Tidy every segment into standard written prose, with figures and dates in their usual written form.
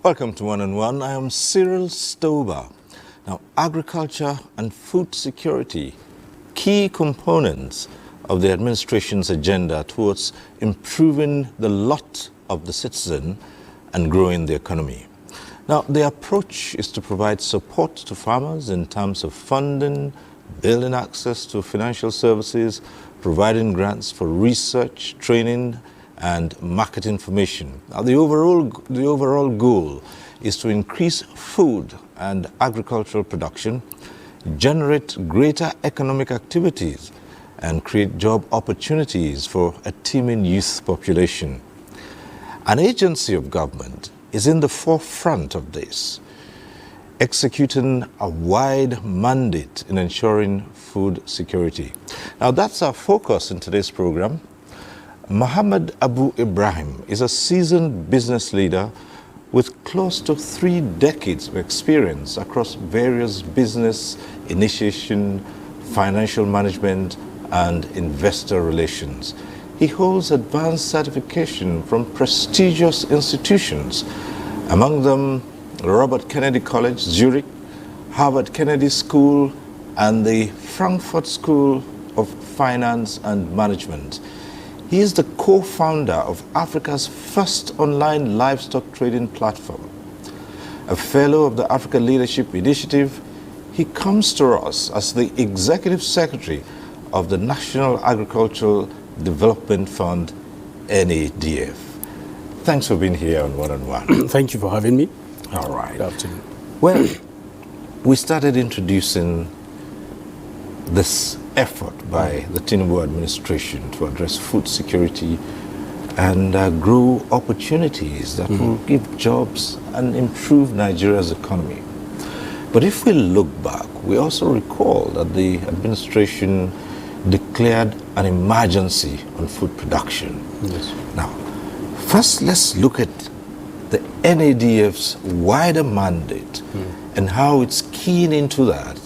Welcome to One on One. I am Cyril Stober. Now, agriculture and food security, key components of the administration's agenda towards improving the lot of the citizen and growing the economy. Now, the approach is to provide support to farmers in terms of funding, building access to financial services, providing grants for research, training, and market information. Now, the overall goal is to increase food and agricultural production, generate greater economic activities, and create job opportunities for a teeming youth population. An agency of government is in the forefront of this, executing a wide mandate in ensuring food security. Now, that's our focus in today's program. Muhammad Abu Ibrahim is a seasoned business leader with close to 3 decades of experience across various business initiation, financial management, and investor relations. He holds advanced certification from prestigious institutions, among them Robert Kennedy College, Zurich, Harvard Kennedy School, and the Frankfurt School of Finance and Management. He is the co-founder of Africa's first online livestock trading platform. A fellow of the Africa Leadership Initiative, he comes to us as the Executive Secretary of the National Agricultural Development Fund, NADF. Thanks for being here on One on One. Thank you for having me. All right. Good afternoon. Well, we started introducing this effort by the Tinubu administration to address food security and grow opportunities that will give jobs and improve Nigeria's economy. But if we look back, we also recall that the administration declared an emergency on food production. Yes. Now, first let's look at the NADF's wider mandate and how it's keying into that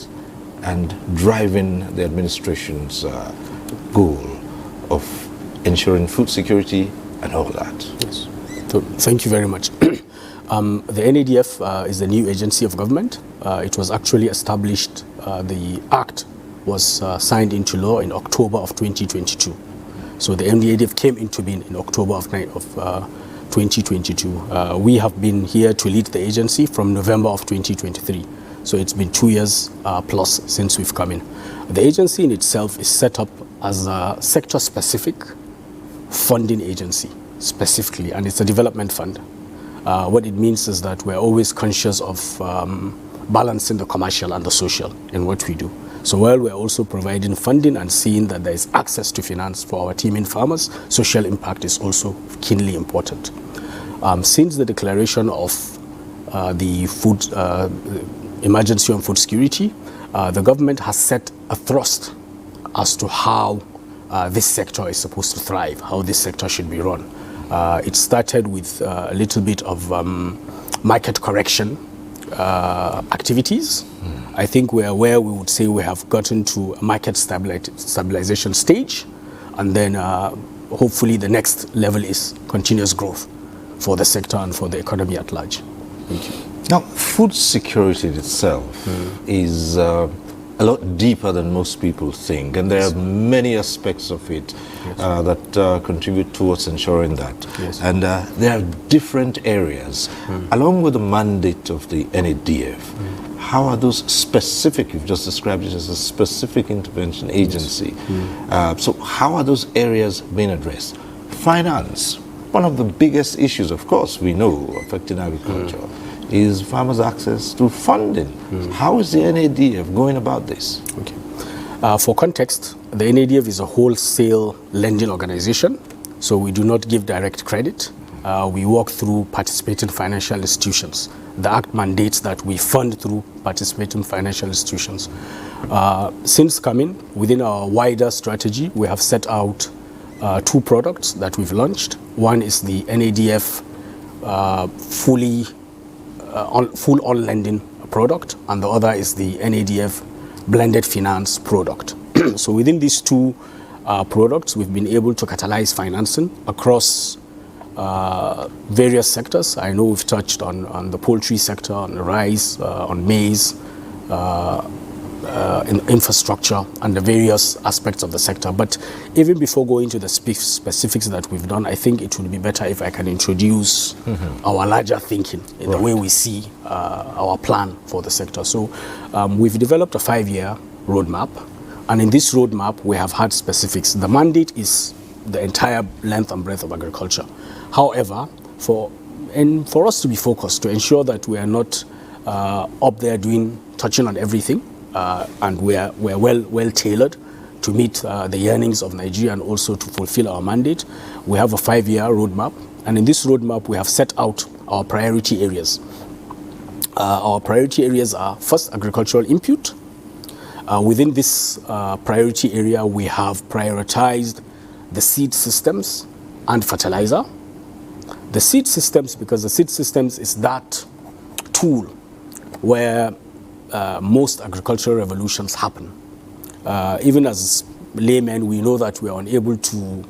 and driving the administration's goal of ensuring food security and all that. Yes. So, thank you very much. The NADF is the new agency of government. It was actually established, the act was signed into law in October of 2022. So the NADF came into being in October of 2022. We have been here to lead the agency from November of 2023. So it's been 2 years plus since we've come in. The agency in itself is set up as a sector-specific funding agency, specifically, and it's a development fund. What it means is that we're always conscious of balancing the commercial and the social in what we do. So while we're also providing funding and seeing that there is access to finance for our teeming farmers, social impact is also keenly important. Since the declaration of the food emergency on food security, the government has set a thrust as to how this sector is supposed to thrive, how this sector should be run. It started with a little bit of market correction activities. I think we would say we have gotten to a market stabilization stage, and then hopefully the next level is continuous growth for the sector and for the economy at large. Thank you. Now, food security itself is a lot deeper than most people think, and there are many aspects of it that contribute towards ensuring that. Yes. And there are different areas. Along with the mandate of the NADF, how are those specific, you've just described it as a specific intervention agency, so how are those areas being addressed? Finance, one of the biggest issues, of course, we know affecting agriculture is farmers' access to funding. How is the NADF going about this? Okay. For context, the NADF is a wholesale lending organization, so we do not give direct credit. We work through participating financial institutions. The Act mandates that we fund through participating financial institutions. Since coming, within our wider strategy, we have set out 2 products that we've launched. One is the NADF full-on lending product, and the other is the NADF blended finance product. So within these 2 products, we've been able to catalyze financing across various sectors. I know we've touched on the poultry sector, on rice, on maize, in infrastructure, and the various aspects of the sector. But even before going to the specifics that we've done, I think it would be better if I can introduce our larger thinking in the way we see our plan for the sector. So we've developed a 5-year roadmap, and in this roadmap we have had specifics. The mandate is the entire length and breadth of agriculture. However, for us to be focused, to ensure that we are not up there touching on everything, and we're well tailored to meet the yearnings of Nigeria and also to fulfill our mandate, we have a 5-year roadmap. And in this roadmap, we have set out our priority areas. Our priority areas are, first, agricultural input. Within this priority area, we have prioritized the seed systems and fertilizer. The seed systems, because the seed systems is that tool where most agricultural revolutions happen. Even as laymen, we know that we are unable to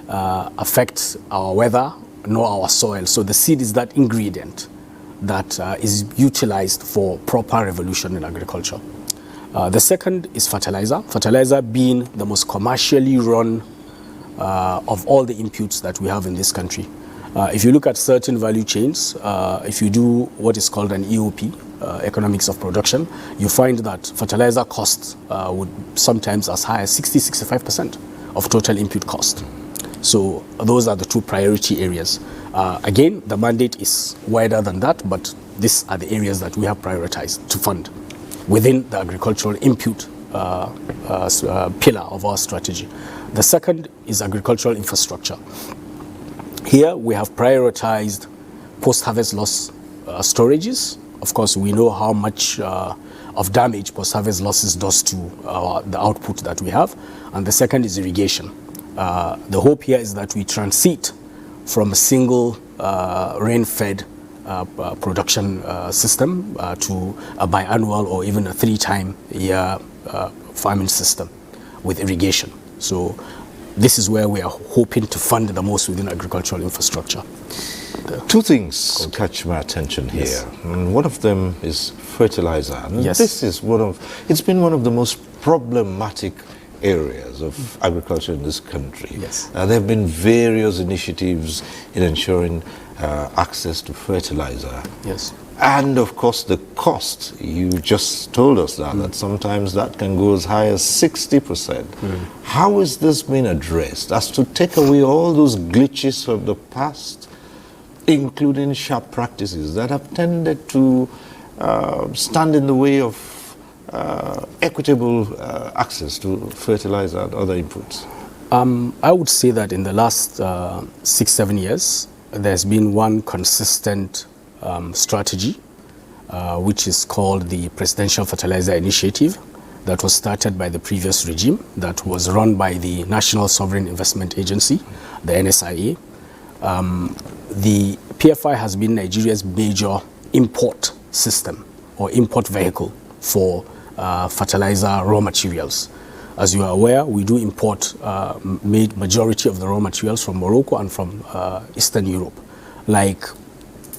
affect our weather nor our soil. So the seed is that ingredient that is utilized for proper revolution in agriculture. The second is fertilizer. Fertilizer being the most commercially run of all the inputs that we have in this country. If you look at certain value chains, if you do what is called an EOP, economics of production, you find that fertilizer costs would sometimes as high as 60-65% of total input cost. So those are the 2 priority areas. Again, the mandate is wider than that, but these are the areas that we have prioritized to fund within the agricultural input pillar of our strategy. The second is agricultural infrastructure. Here we have prioritized post-harvest loss storages. Of course, we know how much of damage post-harvest losses does to the output that we have. And the second is irrigation. The hope here is that we transit from a single rain-fed production system to a biannual or even a 3-time-year farming system with irrigation. So this is where we are hoping to fund the most within agricultural infrastructure. 2 things catch my attention here. Yes. And one of them is fertilizer. And Yes. this is it's been one of the most problematic areas of agriculture in this country. Yes. There have been various initiatives in ensuring access to fertilizer. Yes. And of course the cost, you just told us that sometimes that can go as high as 60%. How is this being addressed as to take away all those glitches of the past, including sharp practices that have tended to stand in the way of equitable access to fertilizer and other inputs? I would say that in the last 6-7 years, there's been one consistent strategy, which is called the Presidential Fertilizer Initiative, that was started by the previous regime, that was run by the National Sovereign Investment Agency, the NSIA. The PFI has been Nigeria's major import system or import vehicle for fertilizer raw materials. As you are aware, we do import majority of the raw materials from Morocco and from Eastern Europe, like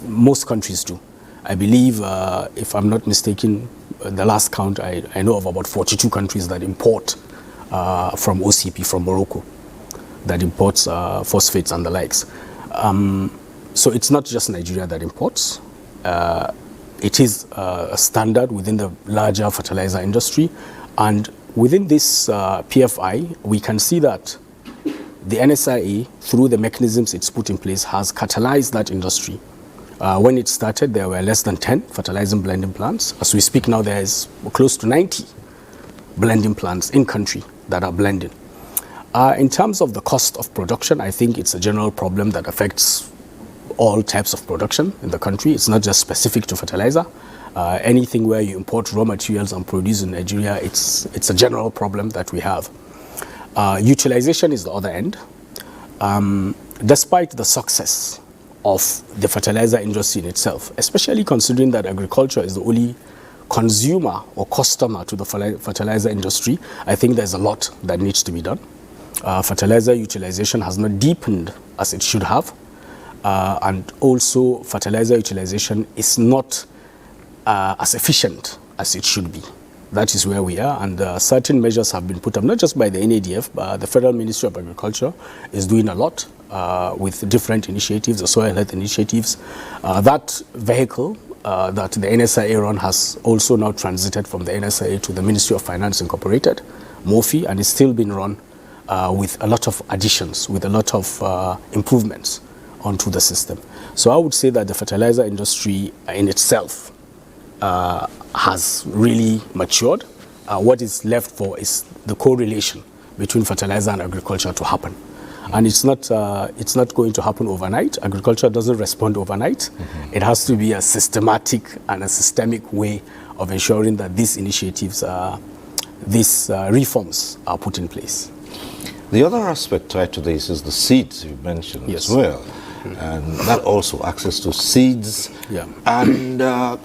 most countries do. I believe, if I'm not mistaken, the last count, I know of about 42 countries that import from OCP, from Morocco, that imports phosphates and the likes. So it's not just Nigeria that imports. It is a standard within the larger fertilizer industry. And within this PFI, we can see that the NSIA, through the mechanisms it's put in place, has catalyzed that industry. When it started, there were less than 10 fertilizer blending plants. As we speak now, there is close to 90 blending plants in country that are blending. In terms of the cost of production, I think it's a general problem that affects all types of production in the country. It's not just specific to fertilizer. Anything where you import raw materials and produce in Nigeria, it's a general problem that we have. Utilization is the other end. Despite the success of the fertilizer industry in itself, especially considering that agriculture is the only consumer or customer to the fertilizer industry, I think there's a lot that needs to be done. Fertilizer utilization has not deepened as it should have. And also fertilizer utilization is not as efficient as it should be. That is where we are, and certain measures have been put up, not just by the NADF, but the Federal Ministry of Agriculture is doing a lot with different initiatives, the soil health initiatives. That vehicle that the NSIA run has also now transited from the NSIA to the Ministry of Finance Incorporated, MOFI, and is still being run with a lot of additions, with a lot of improvements onto the system. So I would say that the fertilizer industry in itself has really matured. What is left for is the correlation between fertilizer and agriculture to happen. And it's not going to happen overnight. Agriculture doesn't respond overnight. It has to be a systematic and a systemic way of ensuring that these initiatives, these reforms are put in place. The other aspect tied to this is the seeds you mentioned as well. And that also access to seeds. Yeah. And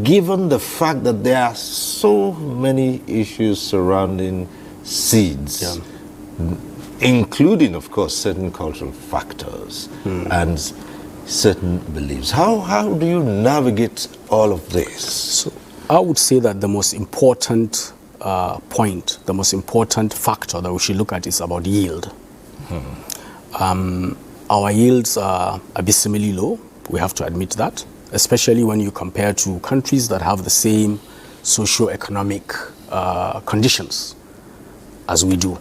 given the fact that there are so many issues surrounding seeds, including, of course, certain cultural factors and certain beliefs, how do you navigate all of this? So I would say that the most important point, the most important factor that we should look at is about yield. Our yields are abysmally low, we have to admit that, especially when you compare to countries that have the same socio-economic conditions as we do.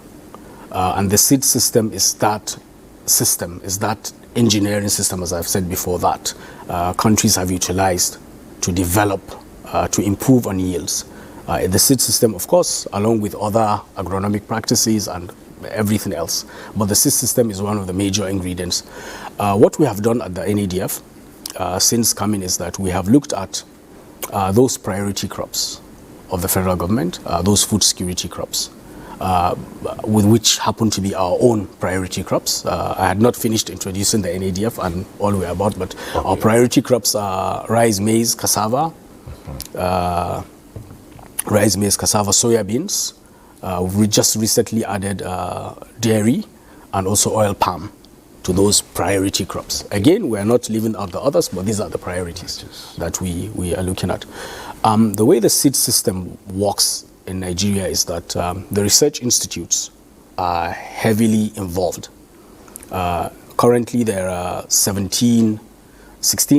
And the seed system is that engineering system, as I've said before, that countries have utilized to develop, to improve on yields. The seed system, of course, along with other agronomic practices and everything else, but the seed system is one of the major ingredients. What we have done at the NADF since coming is that we have looked at those priority crops of the federal government, those food security crops, with which happen to be our own priority crops. I had not finished introducing the NADF and all we're about, but our priority crops are rice, maize, cassava, soya beans. We just recently added dairy and also oil palm to those priority crops. Again, we are not leaving out the others, but these are the priorities that we are looking at. The way the seed system works in Nigeria is that the research institutes are heavily involved. Currently, there are 16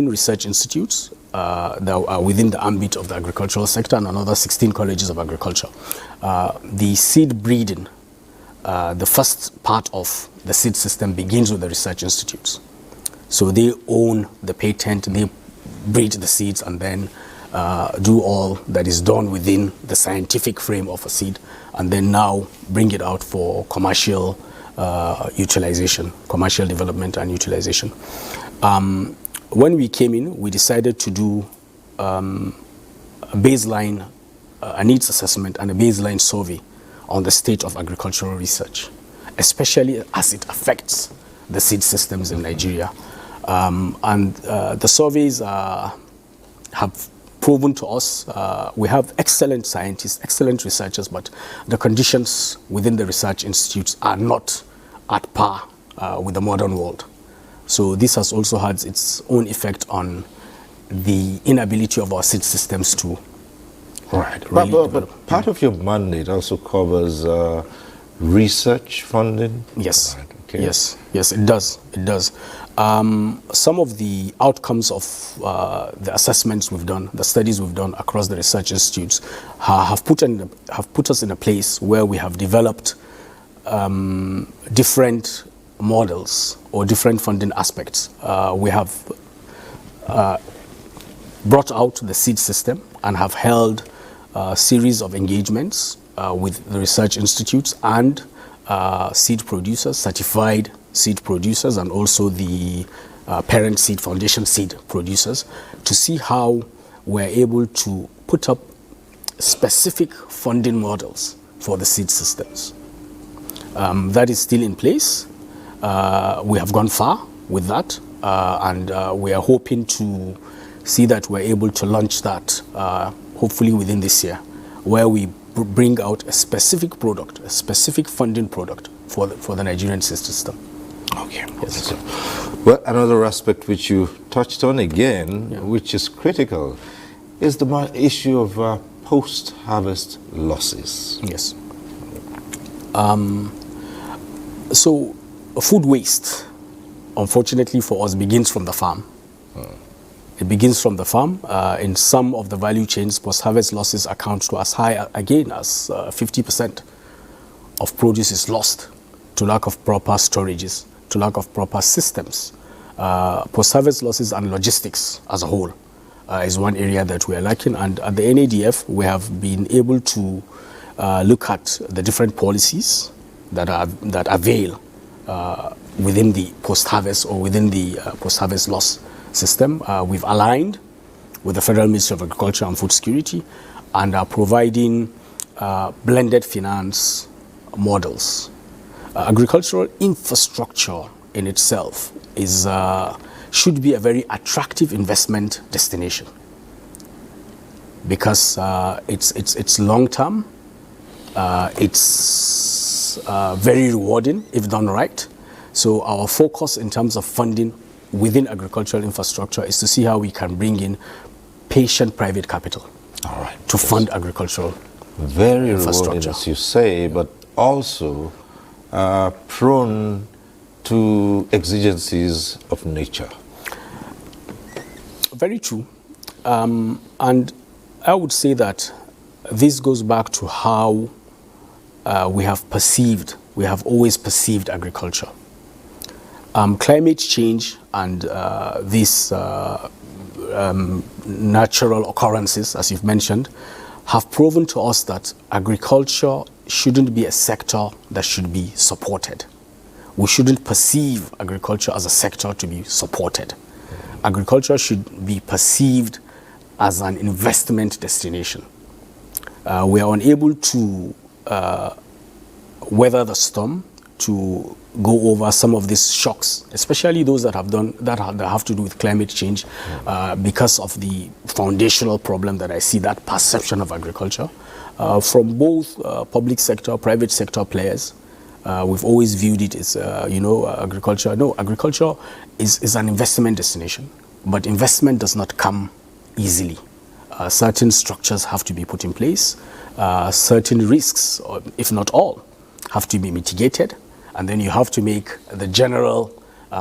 research institutes that are within the ambit of the agricultural sector and another 16 colleges of agriculture. The seed breeding, the first part of the seed system begins with the research institutes. So they own the patent, they breed the seeds and then do all that is done within the scientific frame of a seed and then now bring it out for commercial utilization, commercial development and utilization. When we came in, we decided to do a baseline, a needs assessment and a baseline survey on the state of agricultural research, especially as it affects the seed systems in Nigeria. The surveys have proven to us, we have excellent scientists, excellent researchers, but the conditions within the research institutes are not at par with the modern world. So this has also had its own effect on the inability of our seed systems to really but part of your mandate also covers research funding? Yes. Right, okay. Yes, it does. It does. Some of the outcomes of the assessments we've done, the studies we've done across the research institutes have put us in a place where we have developed different models or different funding aspects. We have brought out the seed system and have held a series of engagements with the research institutes and seed producers, certified seed producers, and also the parent seed, foundation seed producers, to see how we're able to put up specific funding models for the seed systems. That is still in place. We have gone far with that, and we are hoping to see that we're able to launch that hopefully within this year, where we bring out a specific product, a specific funding product for the Nigerian seed system. Okay. Yes. Well, another aspect which you touched on again, which is critical, is the issue of post-harvest losses. Yes. So food waste, unfortunately for us, begins from the farm. It begins from the farm. In some of the value chains, post-harvest losses account to as high, again, as 50% of produce is lost to lack of proper storages, to lack of proper systems. Post-harvest losses and logistics as a whole is one area that we are lacking. And at the NADF, we have been able to look at the different policies that avail within the post-harvest or within the post-harvest loss system. We've aligned with the Federal Ministry of Agriculture and Food Security and are providing blended finance models. Agricultural infrastructure in itself should be a very attractive investment destination because it's long-term, it's very rewarding if done right. So our focus in terms of funding within agricultural infrastructure is to see how we can bring in patient private capital to fund agricultural very rewarding, as you say, but also prone to exigencies of nature. Very true. And I would say that this goes back to how we have always perceived agriculture. Climate change and these natural occurrences, as you've mentioned, have proven to us that agriculture shouldn't be a sector that should be supported. We shouldn't perceive agriculture as a sector to be supported. Agriculture should be perceived as an investment destination. We are unable to weather the storm, to go over some of these shocks, especially those that have to do with climate change, because of the foundational problem that I see, that perception of agriculture from both public sector, private sector players. We've always viewed it as, agriculture. No, agriculture is an investment destination, but investment does not come easily. Certain structures have to be put in place. Certain risks, or if not all, have to be mitigated. And then you have to make the general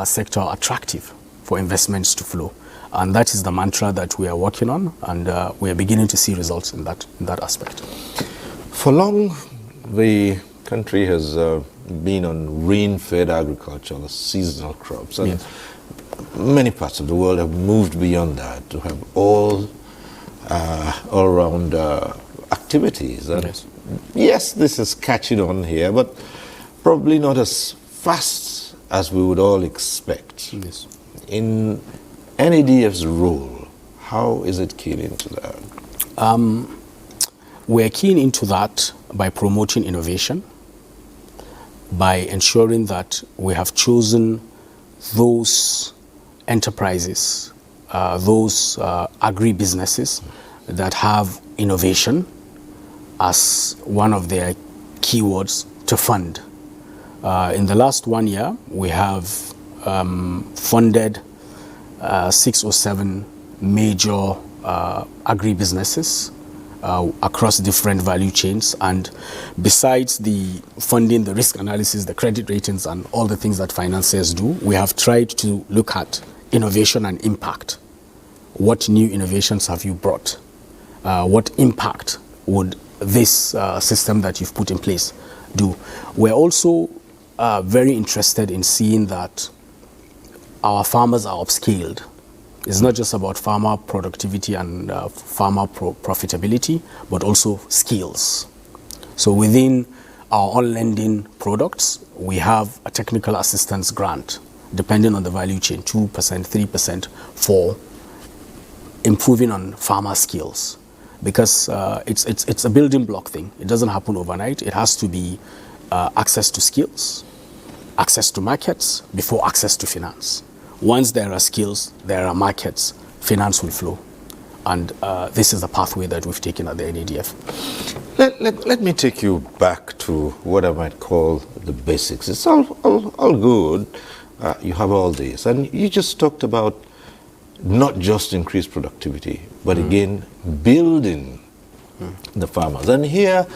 sector attractive for investments to flow. And that is the mantra that we are working on, and we are beginning to see results in that aspect. For long, the country has been on rain-fed agriculture, seasonal crops, and many parts of the world have moved beyond that to have all-round activities. And yes, this is catching on here, but probably not as fast as we would all expect. Yes. In NADF's role, how is it keen into that? We're keen into that by promoting innovation, by ensuring that we have chosen those enterprises, those agri-businesses that have innovation as one of their keywords to fund. In the last 1 year, we have funded 6 or 7 major agri-businesses across different value chains. And besides the funding, the risk analysis, the credit ratings, and all the things that financiers do, we have tried to look at innovation and impact. What new innovations have you brought? What impact would this system that you've put in place do. We're also very interested in seeing that our farmers are upscaled. It's not just about farmer productivity and farmer profitability, but also skills. So within our on-lending products, we have a technical assistance grant, depending on the value chain, 2%, 3% for improving on farmer skills. Because it's a building block thing. It doesn't happen overnight. It has to be access to skills, access to markets, before access to finance. Once there are skills, there are markets, finance will flow. And this is the pathway that we've taken at the NADF. Let me take you back to what I might call the basics. It's all good. You have all this. And you just talked about not just increased productivity, but again, building the farmers. And here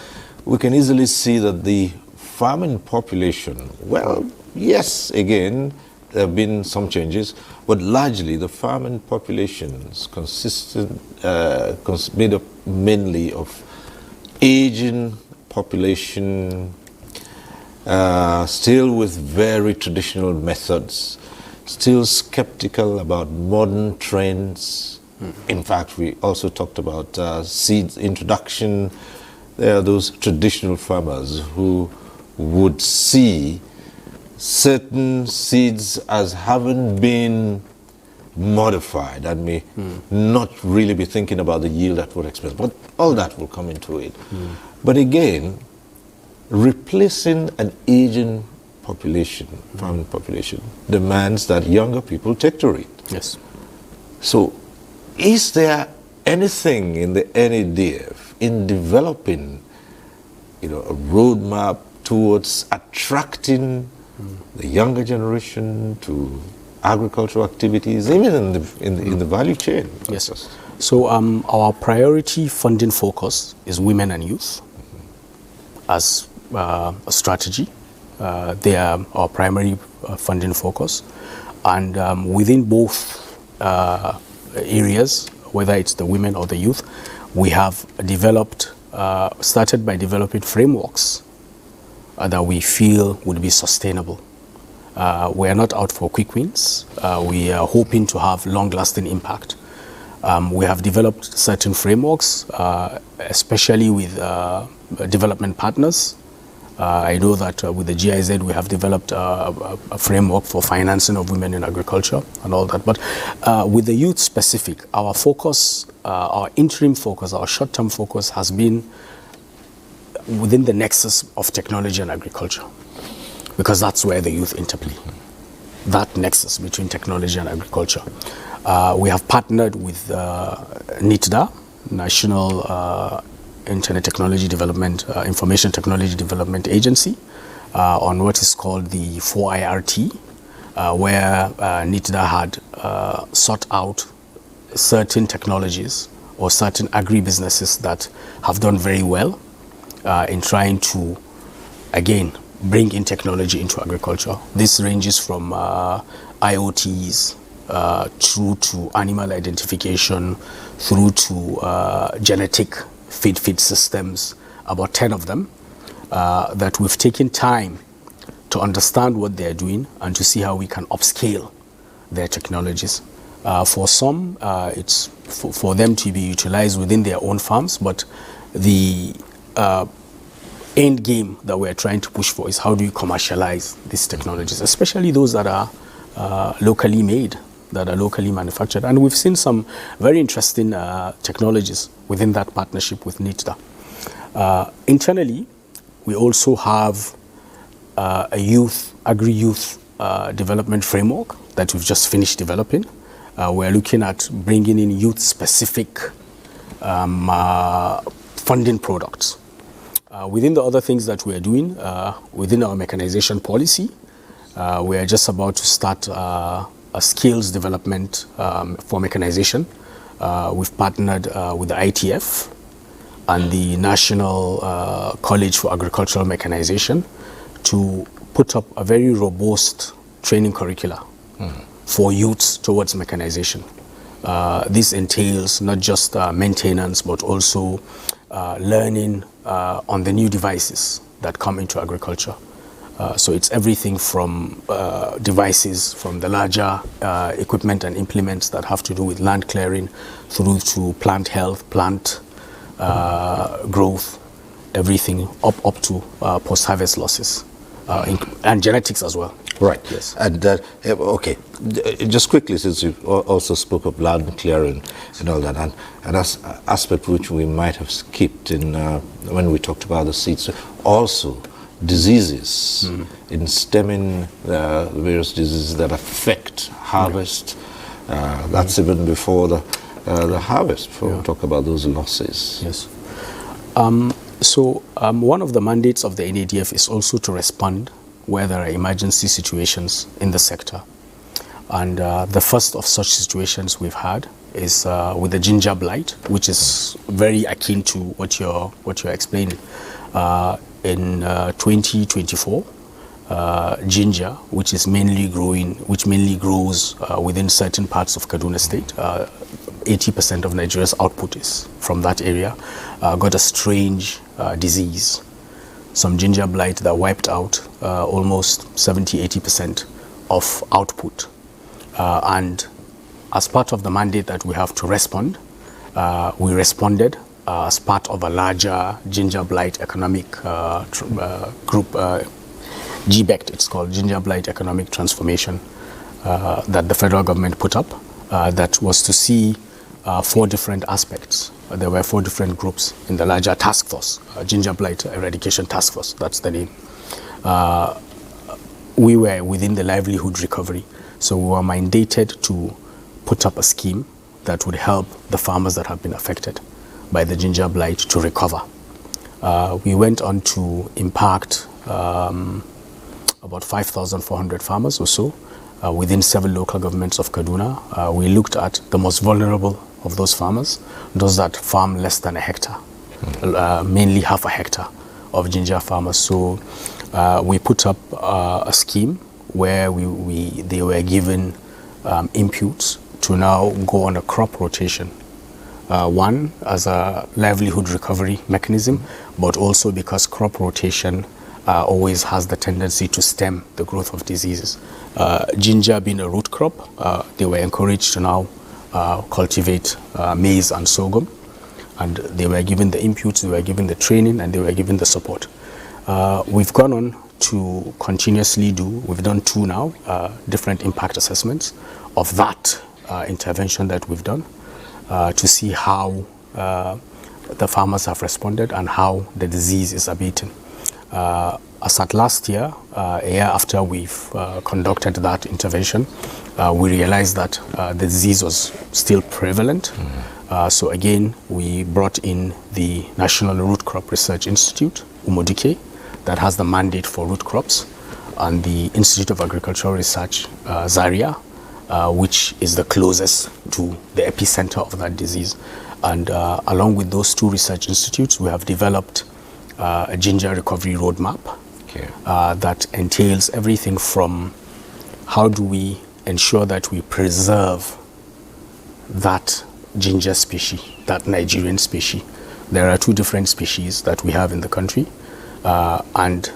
we can easily see that the farming population, well, yes, again, there have been some changes, but largely the farming populations made up mainly of aging population, still with very traditional methods, still skeptical about modern trends. In fact, we also talked about seeds introduction. There are those traditional farmers who would see certain seeds as having been modified and may not really be thinking about the yield at what expense. But all that will come into it. But again, replacing an aging population, farming population, demands that younger people take to it. Yes. So, is there anything in the NADF in developing, a roadmap towards attracting the younger generation to agricultural activities, even in the value chain? Yes. So our priority funding focus is women and youth as a strategy. They are our primary funding focus. And within both areas, whether it's the women or the youth, we have started by developing frameworks that we feel would be sustainable. We are not out for quick wins. We are hoping to have long-lasting impact. We have developed certain frameworks, especially with development partners. I know that with the GIZ, we have developed a framework for financing of women in agriculture and all that. But with the youth specific, our focus, our interim focus, our short-term focus has been within the nexus of technology and agriculture, because that's where the youth interplay, that nexus between technology and agriculture. We have partnered with NITDA, National Internet Technology Development, Information Technology Development Agency, on what is called the 4IRT, where NITDA had sought out certain technologies or certain agri-businesses that have done very well in trying to, again, bring in technology into agriculture. This ranges from IoTs through to animal identification, through to genetic feed systems, about 10 of them, that we've taken time to understand what they're doing and to see how we can upscale their technologies. For some, it's for them to be utilized within their own farms, but the end game that we're trying to push for is how do you commercialize these technologies, especially those that are locally made, that are locally manufactured. And we've seen some very interesting technologies within that partnership with NITDA. Internally, we also have a agri-youth development framework that we've just finished developing. We're looking at bringing in youth-specific funding products. Within the other things that we're doing, within our mechanization policy, we are just about to start a skills development for mechanization. We've partnered with the ITF and the National College for Agricultural Mechanization to put up a very robust training curricula for youths towards mechanization. This entails not just maintenance, but also learning on the new devices that come into agriculture. So it's everything from devices, from the larger equipment and implements that have to do with land clearing, through to plant health, plant growth, everything up to post-harvest losses, and genetics as well. Right. Yes. And okay, just quickly, since you also spoke of land clearing and all that, and that's an aspect which we might have skipped in when we talked about the seeds. Also, diseases in stemming the various diseases that affect harvest. That's even before the harvest. Before we talk about those losses. Yes. So one of the mandates of the NADF is also to respond where there are emergency situations in the sector. And the first of such situations we've had is with the ginger blight, which is very akin to what you're explaining. In 2024, ginger, which mainly grows within certain parts of Kaduna State, 80% of Nigeria's output is from that area, got a strange disease, some ginger blight that wiped out almost 70-80% of output. And as part of the mandate that we have to respond, we responded as part of a larger ginger blight economic group, GBECT, it's called Ginger Blight Economic Transformation, that the federal government put up, that was to see 4 different aspects. There were 4 different groups in the larger task force, Ginger Blight Eradication Task Force, that's the name. We were within the livelihood recovery, so we were mandated to put up a scheme that would help the farmers that have been affected by the ginger blight to recover. We went on to impact about 5,400 farmers or so within 7 local governments of Kaduna. We looked at the most vulnerable of those farmers, those that farm less than a hectare, mainly half a hectare of ginger farmers. So we put up a scheme where they were given inputs to now go on a crop rotation. One, as a livelihood recovery mechanism, but also because crop rotation always has the tendency to stem the growth of diseases. Ginger being a root crop, they were encouraged to now cultivate maize and sorghum, and they were given the inputs, they were given the training, and they were given the support. We've gone on to continuously we've done 2 now, different impact assessments of that intervention that we've done, to see how the farmers have responded and how the disease is abating. As at last year, a year after we've conducted that intervention, we realized that the disease was still prevalent. So again, we brought in the National Root Crop Research Institute, UMODIKE, that has the mandate for root crops, and the Institute of Agricultural Research, Zaria, which is the closest to the epicenter of that disease. And along with those 2 research institutes, we have developed a ginger recovery roadmap that entails everything from how do we ensure that we preserve that ginger species, that Nigerian species. There are 2 different species that we have in the country, and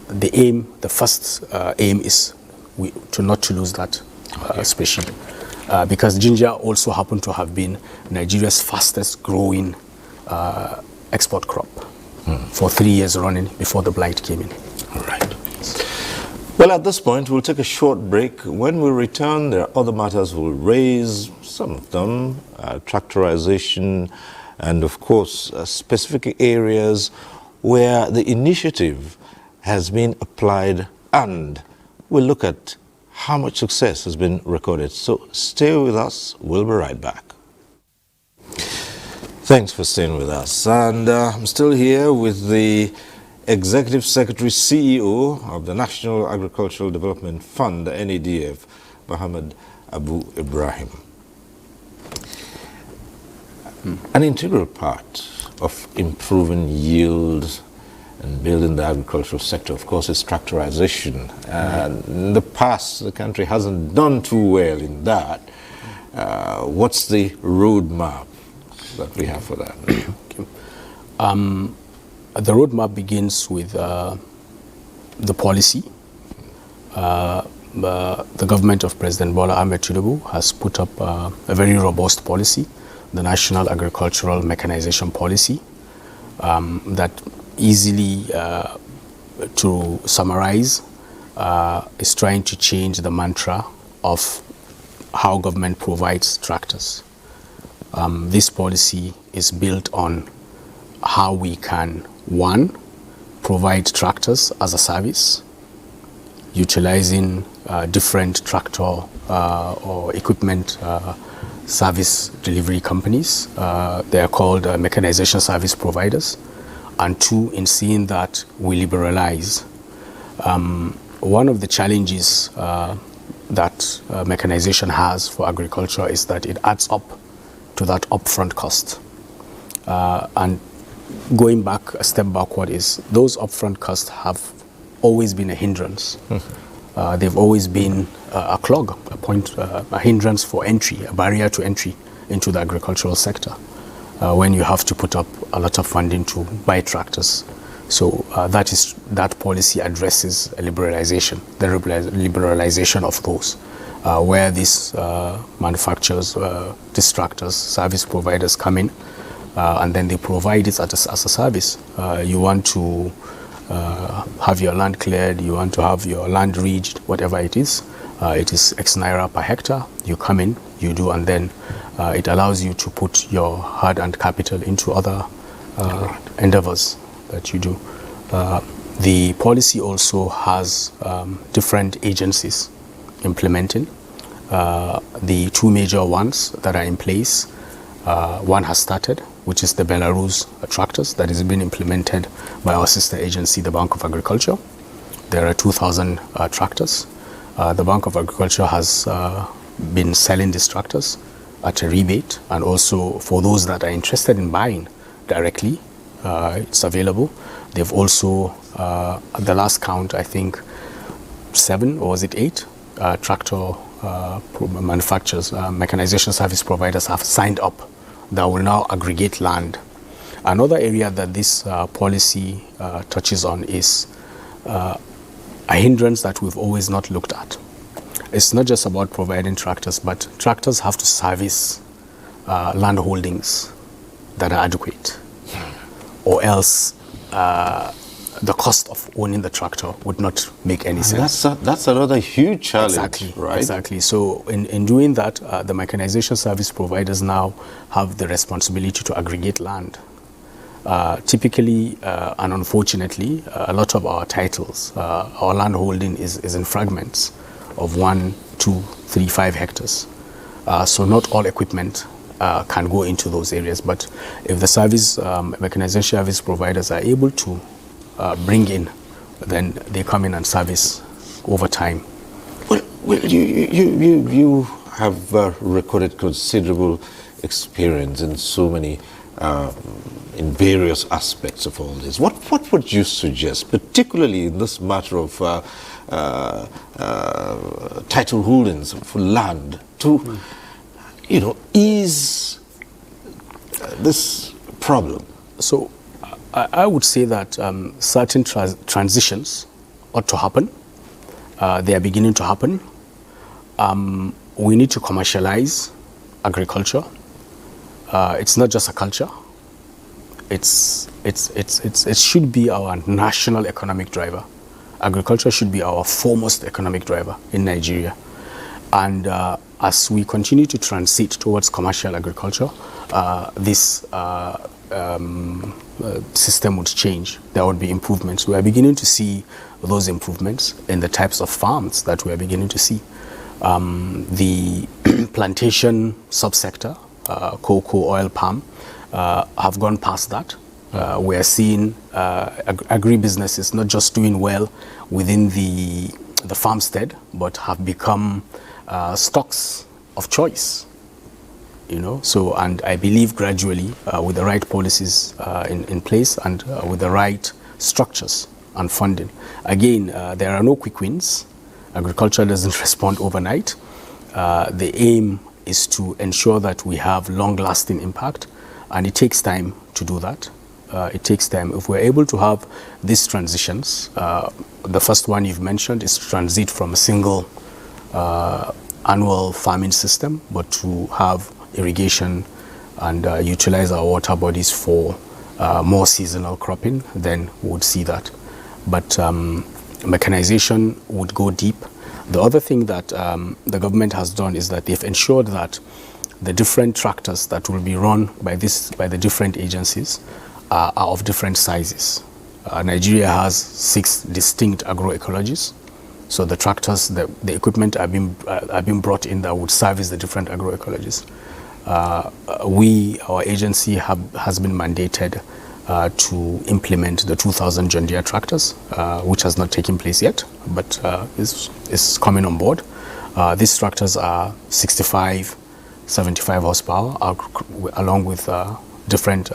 the first aim is to not to lose that species, because ginger also happened to have been Nigeria's fastest growing export crop for 3 years running before the blight came in. All right. Well, at this point, we'll take a short break. When we return, there are other matters we'll raise, some of them, tractorization, and of course, specific areas where the initiative has been applied, and we'll look at how much success has been recorded. So stay with us. We'll be right back. Thanks for staying with us. And I'm still here with the Executive Secretary, CEO of the National Agricultural Development Fund, the NADF, Mohammed Abu Ibrahim. An integral part of improving yield and building the agricultural sector, of course, is tractorization. And in the past, the country hasn't done too well in that. What's the roadmap that we have for that? The roadmap begins with the policy. The government of President Bola Ahmed Tinubu has put up a very robust policy, the National Agricultural Mechanization Policy, that easily, to summarize, is trying to change the mantra of how government provides tractors. This policy is built on how we can, one, provide tractors as a service, utilizing different tractor or equipment service delivery companies. They are called mechanization service providers. And two, in seeing that we liberalize. One of the challenges that mechanization has for agriculture is that it adds up to that upfront cost. And going back a step backward is those upfront costs have always been a hindrance. They've always been a clog, a hindrance for entry, a barrier to entry into the agricultural sector when you have to put up a lot of funding to buy tractors. So that policy addresses a liberalization, the liberalization of those, where these manufacturers, these tractors, service providers come in, and then they provide it as a service. You want to have your land cleared, you want to have your land ridged, whatever it is X naira per hectare. You come in, you do, and then it allows you to put your hard-earned capital into other endeavors that you do. The policy also has different agencies implementing. The two major ones that are in place, one has started, which is the Belarus tractors that is being implemented by our sister agency, the Bank of Agriculture. There are 2,000 tractors. The Bank of Agriculture has been selling these tractors at a rebate, and also for those that are interested in buying directly, it's available. They've also, at the last count, I think 7 or was it 8 tractor manufacturers, mechanization service providers have signed up that will now aggregate land. Another area that this policy touches on is a hindrance that we've always not looked at. It's not just about providing tractors, but tractors have to service land holdings that are adequate, or else the cost of owning the tractor would not make any sense. That's another huge challenge, right? Exactly. So in doing that, the mechanization service providers now have the responsibility to aggregate land. Typically, and unfortunately, a lot of our titles, our land holding is in fragments of 1, 2, 3, 5 hectares. So not all equipment can go into those areas, but if the service mechanization service providers are able to bring in, then they come in and service over time. Well, you have recorded considerable experience in so many, in various aspects of all this. What would you suggest, particularly in this matter of title holdings for land, to ease this problem? So I would say that certain transitions ought to happen. They are beginning to happen. We need to commercialize agriculture. It's not just a culture. It should be our national economic driver. Agriculture should be our foremost economic driver in Nigeria. And as we continue to transit towards commercial agriculture, this system would change. There would be improvements. We are beginning to see those improvements in the types of farms that we are beginning to see. The plantation subsector, cocoa, oil, palm, have gone past that. We are seeing agribusinesses not just doing well within the farmstead, but have become stocks of choice. So, and I believe gradually, with the right policies in place and with the right structures and funding. Again, there are no quick wins. Agriculture doesn't respond overnight. The aim is to ensure that we have long-lasting impact, and it takes time to do that. it takes time. If we're able to have these transitions, the first one you've mentioned is to transit from a single annual farming system, but to have irrigation and utilize our water bodies for more seasonal cropping, then we would see that. But mechanization would go deep. The other thing that the government has done is that they've ensured that the different tractors that will be run by the different agencies are of different sizes. Nigeria has 6 distinct agroecologies. So the tractors, the equipment are being brought in that would service the different agroecologies. Our agency has been mandated to implement the 2,000 John Deere tractors, which has not taken place yet, but is coming on board. These tractors are 65, 75 horsepower, along with different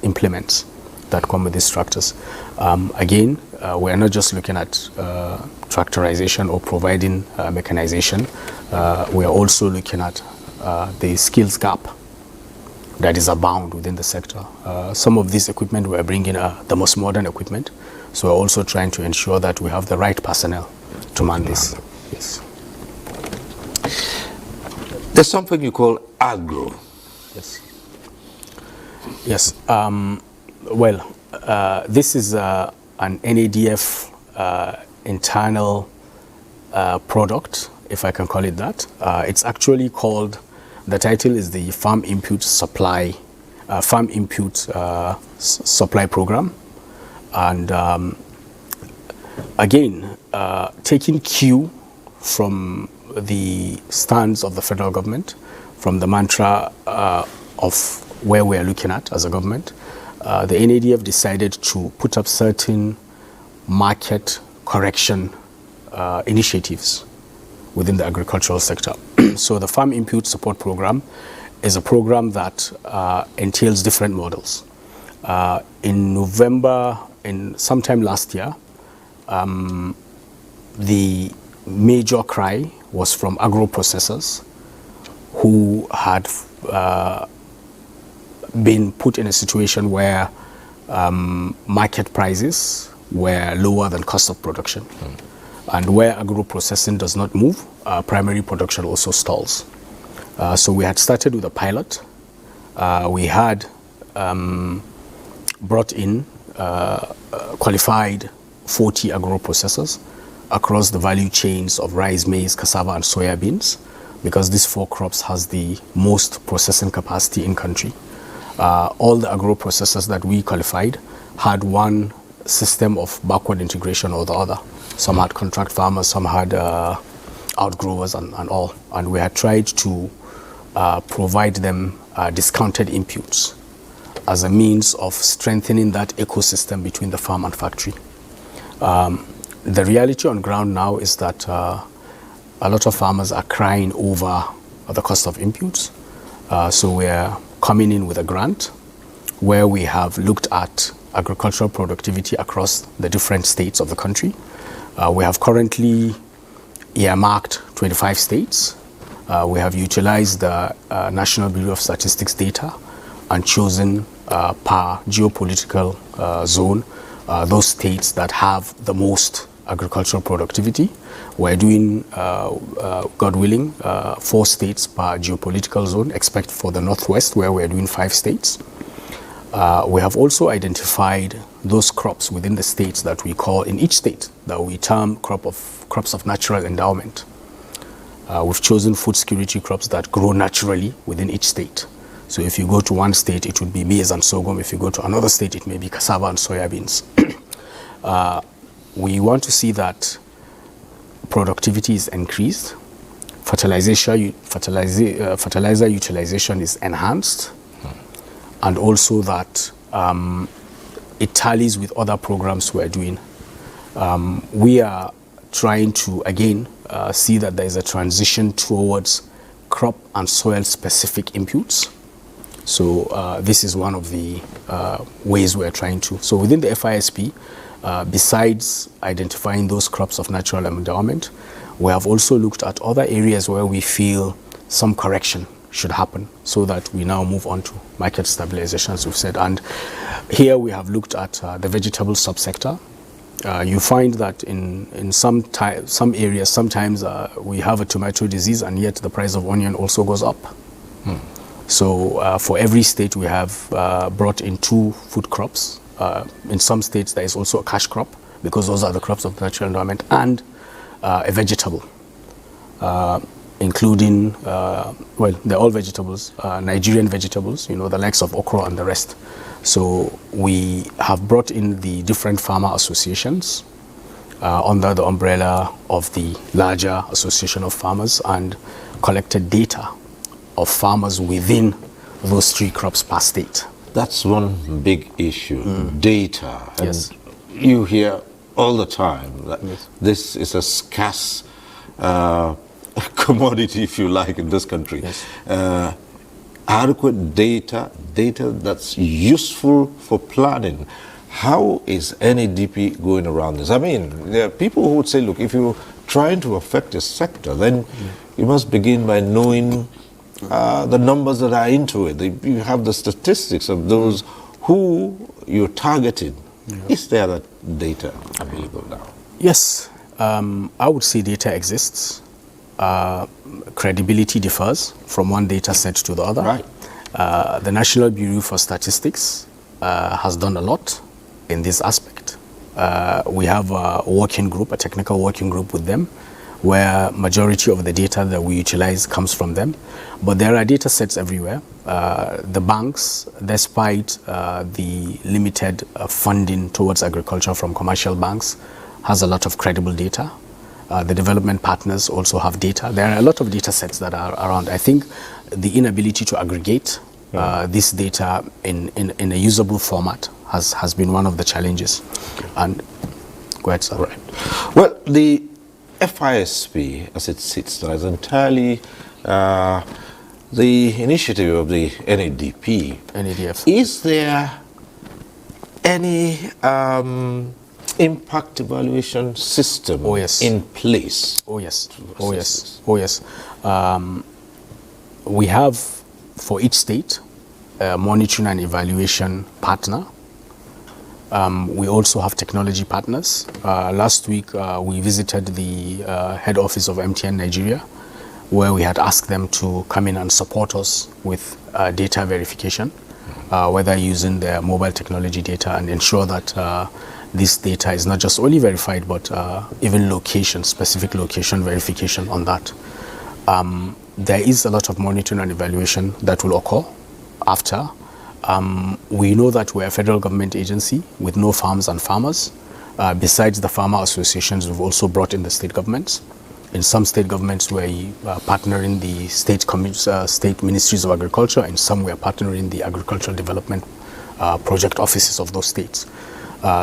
implements that come with these tractors. Again, we're not just looking at tractorization or providing mechanization. We are also looking at the skills gap that is abound within the sector. Some of this equipment we're bringing are the most modern equipment, so we're also trying to ensure that we have the right personnel to man this. Yes. There's something you call agro. Yes. Yes. Well, this is an NADF internal product, if I can call it that. It's actually called, the title is the Farm Input Supply Program. And again, taking cue from the stance of the federal government, from the mantra of where we are looking at as a government, the NADF decided to put up certain market correction initiatives within the agricultural sector. So the Farm Input Support Program is a program that entails different models. In November, sometime last year, the major cry was from agro-processors who had been put in a situation where market prices were lower than cost of production. And where agro-processing does not move, primary production also stalls. So we had started with a pilot. We had brought in qualified 40 agro-processors across the value chains of rice, maize, cassava, and soya beans, because these 4 crops has the most processing capacity in country. All the agro-processors that we qualified had one system of backward integration or the other. Some had contract farmers, some had outgrowers and all. And we had tried to provide them discounted inputs as a means of strengthening that ecosystem between the farm and factory. The reality on ground now is that a lot of farmers are crying over the cost of inputs. So we're coming in with a grant where we have looked at agricultural productivity across the different states of the country. We have currently earmarked 25 states. We have utilized the National Bureau of Statistics data and chosen per geopolitical zone those states that have the most agricultural productivity. We're doing, God willing, 4 states per geopolitical zone, except for the Northwest, where we're doing 5 states. We have also identified those crops within the states that we call, in each state, that we term crops of natural endowment. We've chosen food security crops that grow naturally within each state. So if you go to one state, it would be maize and sorghum. If you go to another state, it may be cassava and soya beans. We want to see that productivity is increased, fertilizer utilization is enhanced, and also that it tallies with other programs we're doing. We are trying to, again, see that there is a transition towards crop and soil specific inputs. So this is one of the ways we're trying to. So within the FISP, besides identifying those crops of natural endowment, we have also looked at other areas where we feel some correction should happen so that we now move on to market stabilization, as we've said. And here we have looked at the vegetable subsector. You find that in some areas, sometimes we have a tomato disease and yet the price of onion also goes up. So for every state we have brought in 2 food crops. In some states there is also a cash crop because those are the crops of the natural environment, and a vegetable, including, well, they're all vegetables, Nigerian vegetables, you know, the likes of okra and the rest. So we have brought in the different farmer associations under the umbrella of the larger association of farmers and collected data of farmers within those 3 crops per state. That's one big issue, data. And Yes. you hear all the time that Yes. this is a scarce commodity, if you like, in this country. Yes. Adequate data that's useful for planning. How is NADP going around this? I mean, there are people who would say, look, if you're trying to affect a sector, then you must begin by knowing the numbers that are into it. You have the statistics of those who you're targeting. Is there that data available now? Yes, I would say data exists. Credibility differs from one data set to the other. Right. The National Bureau for Statistics has done a lot in this aspect. We have a working group, a technical working group with them, where majority of the data that we utilize comes from them. But there are data sets everywhere. The banks, despite the limited funding towards agriculture from commercial banks, has a lot of credible data. The development partners also have data. There are a lot of data sets that are around. I think the inability to aggregate this data in a usable format has been one of the challenges. And go ahead, sir. Right. Well, the FISP, as it sits now, is entirely the initiative of the NADP. NADF. Is there any impact evaluation system in place? Oh yes. Oh yes. Oh yes. We have for each state a monitoring and evaluation partner. We also have technology partners. Last week we visited the head office of MTN Nigeria, where we had asked them to come in and support us with data verification, whether using their mobile technology data, and ensure that this data is not just only verified, but even location, specific location verification on that. There is a lot of monitoring and evaluation that will occur after. We know that we're a federal government agency with no farms and farmers. Besides the farmer associations, we've also brought in the state governments. In some state governments, we're partnering the state ministries of agriculture. In some, we're partnering the agricultural development project offices of those states.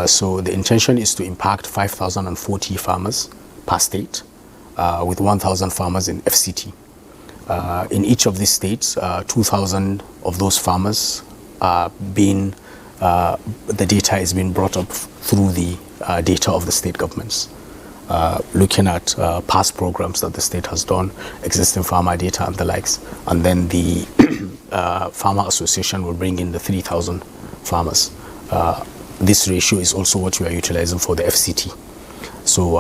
So the intention is to impact 5,040 farmers per state, with 1,000 farmers in FCT. In each of these states, 2,000 of those farmers the data is being brought up through the data of the state governments, looking at past programs that the state has done, existing farmer data and the likes, and then the farmer association will bring in the 3,000 farmers. This ratio is also what we are utilizing for the FCT. So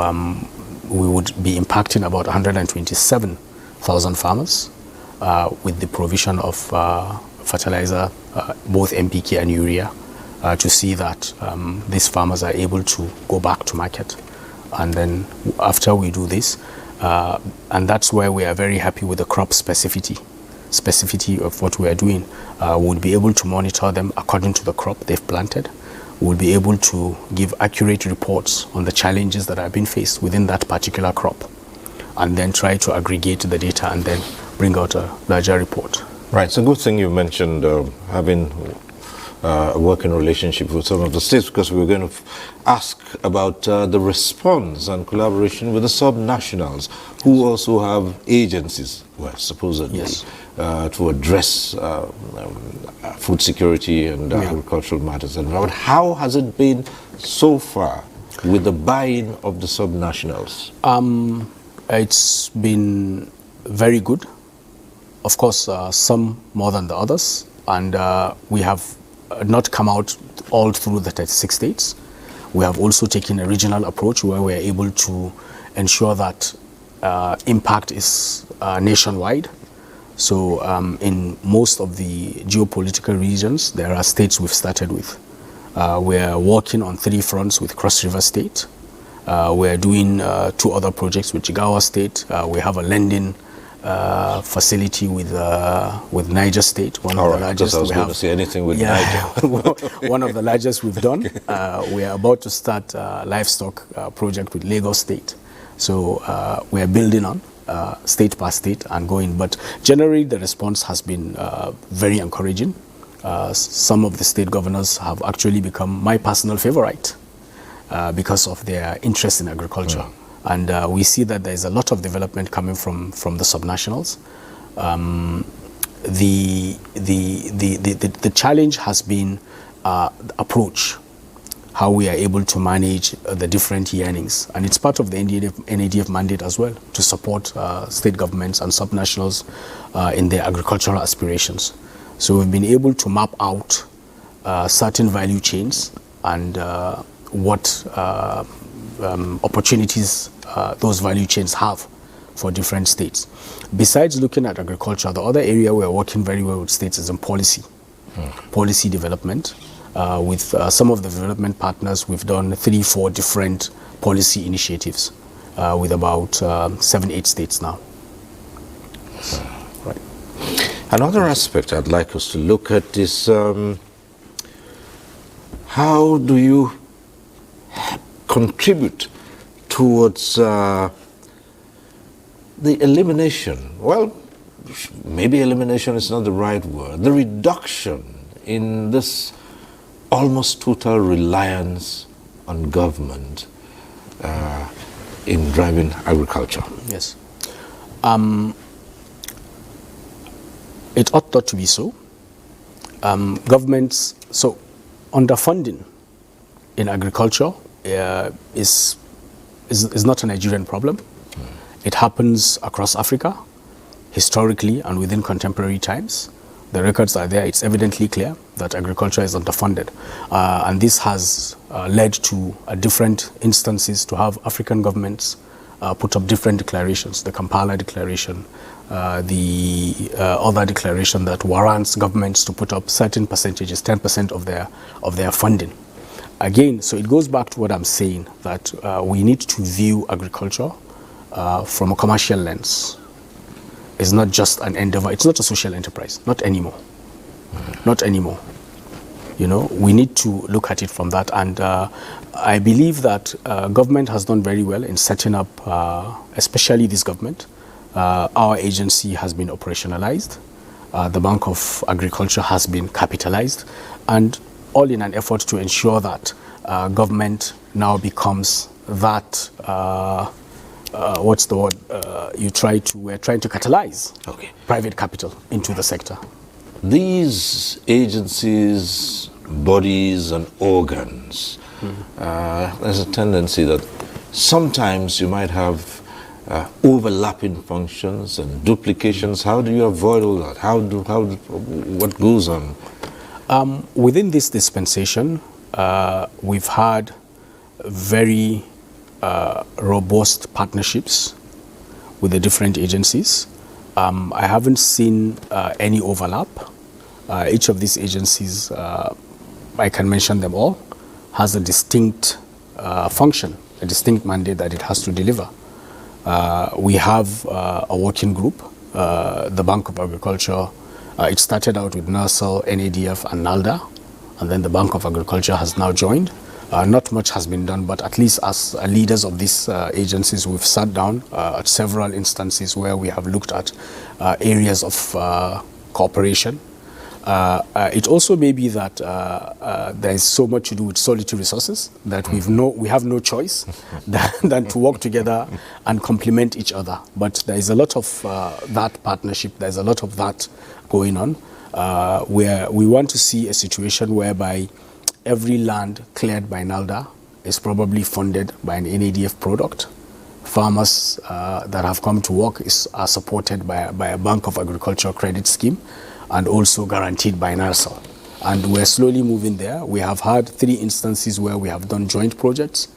we would be impacting about 127,000 farmers with the provision of fertilizer, both NPK and urea, to see that these farmers are able to go back to market. And then after we do this, and that's where we are very happy with the crop specificity of what we are doing. We'll be able to monitor them according to the crop they've planted. We'll be able to give accurate reports on the challenges that are being faced within that particular crop, and then try to aggregate the data and then bring out a larger report. Right, it's a good thing you mentioned having a working relationship with some of the states, because we were going to ask about the response and collaboration with the sub-nationals, who also have agencies, well, supposedly, to address food security and agricultural matters. And how has it been so far with the buy-in of the sub-nationals? It's been very good. Of course, some more than the others, and we have not come out all through the 36 states. We have also taken a regional approach where we are able to ensure that impact is nationwide. So in most of the geopolitical regions, there are states we've started with. We're working on 3 fronts with Cross River State. We're doing 2 other projects with Jigawa State. We have a lending facility with Niger State, one of the largest. I was going to say anything with Niger. One of the largest we've done. We are about to start a livestock project with Lagos State. So we are building on state by state and going. But generally, the response has been very encouraging. Some of the state governors have actually become my personal favorite because of their interest in agriculture. And we see that there is a lot of development coming from the subnationals. The challenge has been approach, how we are able to manage the different yearnings. And it's part of the NADF mandate as well, to support state governments and subnationals in their agricultural aspirations. So we've been able to map out certain value chains and what opportunities those value chains have for different states. Besides looking at agriculture, the other area we're working very well with states is in policy. Policy development. With some of the development partners, we've done 3-4 different policy initiatives with about 7-8 states now. Right. Another aspect I'd like us to look at is how do you contribute towards the elimination, well, maybe elimination is not the right word, the reduction in this almost total reliance on government in driving agriculture? Yes. It ought not to be so. Governments, so underfunding in agriculture is not a Nigerian problem. It happens across Africa, historically and within contemporary times. The records are there. It's evidently clear that agriculture is underfunded. And this has led to different instances to have African governments put up different declarations, the Kampala Declaration, the other declaration that warrants governments to put up certain percentages, 10% of their funding. Again, so it goes back to what I'm saying, that we need to view agriculture from a commercial lens. It's not just an endeavor, it's not a social enterprise, not anymore. Not anymore. You know, we need to look at it from that, and I believe that government has done very well in setting up, especially this government. Our agency has been operationalized, the Bank of Agriculture has been capitalized, and all in an effort to ensure that government now becomes that, what's the word, we're trying to catalyze private capital into the sector. These agencies, bodies and organs, there's a tendency that sometimes you might have overlapping functions and duplications. How do you avoid all that? What goes on? Within this dispensation, we've had very robust partnerships with the different agencies. I haven't seen any overlap. Each of these agencies, I can mention them all, has a distinct function, a distinct mandate that it has to deliver. We have a working group, the Bank of Agriculture. It started out with NERSL, NADF and NALDA, and then the Bank of Agriculture has now joined. Not much has been done, but at least as leaders of these agencies, we've sat down at several instances where we have looked at areas of cooperation. It also may be that there is so much to do with solitary resources that we have no choice than to work together and complement each other. But there is a lot of that partnership, there's a lot of that going on, where we want to see a situation whereby every land cleared by NALDA is probably funded by an NADF product farmers that have come to work are supported by a Bank of Agriculture credit scheme and also guaranteed by NARSA. And we're slowly moving there. We have had 3 instances where we have done joint projects,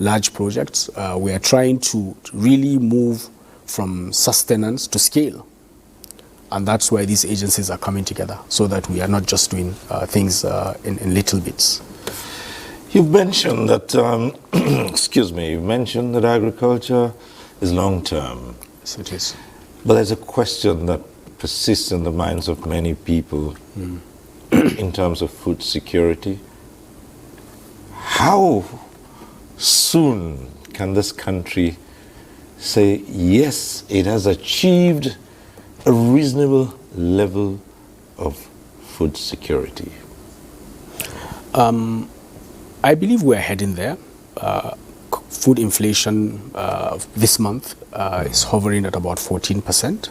large projects. We are trying to really move from sustenance to scale. And that's why these agencies are coming together, so that we are not just doing things in little bits. You've mentioned that, excuse me, you've mentioned that agriculture is long-term. Yes, it is. But there's a question that persists in the minds of many people in terms of food security. How soon can this country say, yes, it has achieved a reasonable level of food security? I believe we're heading there. Food inflation this month is hovering at about 14%.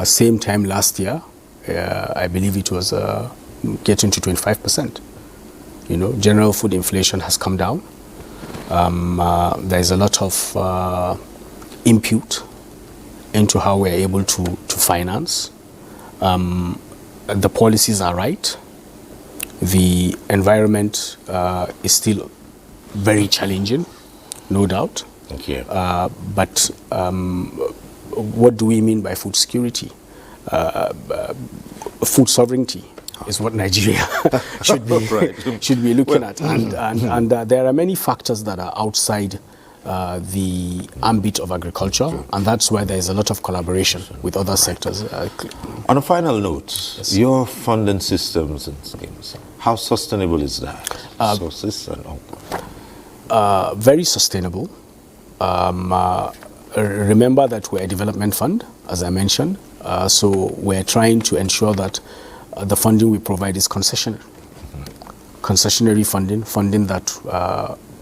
Same time last year, I believe it was getting to 25%. You know, general food inflation has come down. There's a lot of input into how we're able to finance. The policies are right. The environment is still very challenging, no doubt. Thank you. But what do we mean by food security? Food sovereignty is what Nigeria should be looking at. And there are many factors that are outside the ambit of agriculture, and that's why there is a lot of collaboration with other sectors. On a final note, yes. Your funding systems and schemes, how sustainable is that? Sources and all. Very sustainable. Remember that we're a development fund, as I mentioned, so we're trying to ensure that the funding we provide is concessionary. Concessionary funding that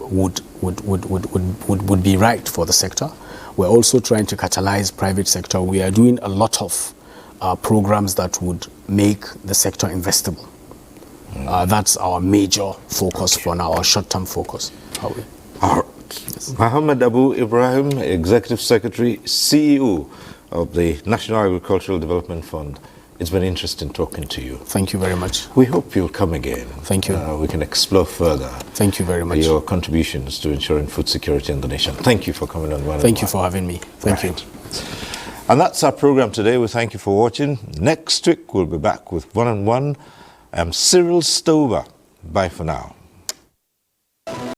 would be right for the sector. We're also trying to catalyze private sector. We are doing a lot of programs that would make the sector investable. That's our major focus for now, our short-term focus. All right. Yes. Muhammad Abu Ibrahim, Executive Secretary, CEO of the National Agricultural Development Fund. It's been interesting talking to you. Thank you very much. We hope you'll come again. Thank you. We can explore further. Thank you very much. Your contributions to ensuring food security in the nation. Thank you for coming on One. Thank you for having me. Thank you. And that's our program today. We thank you for watching. Next week, we'll be back with One on One. I'm Cyril Stover. Bye for now.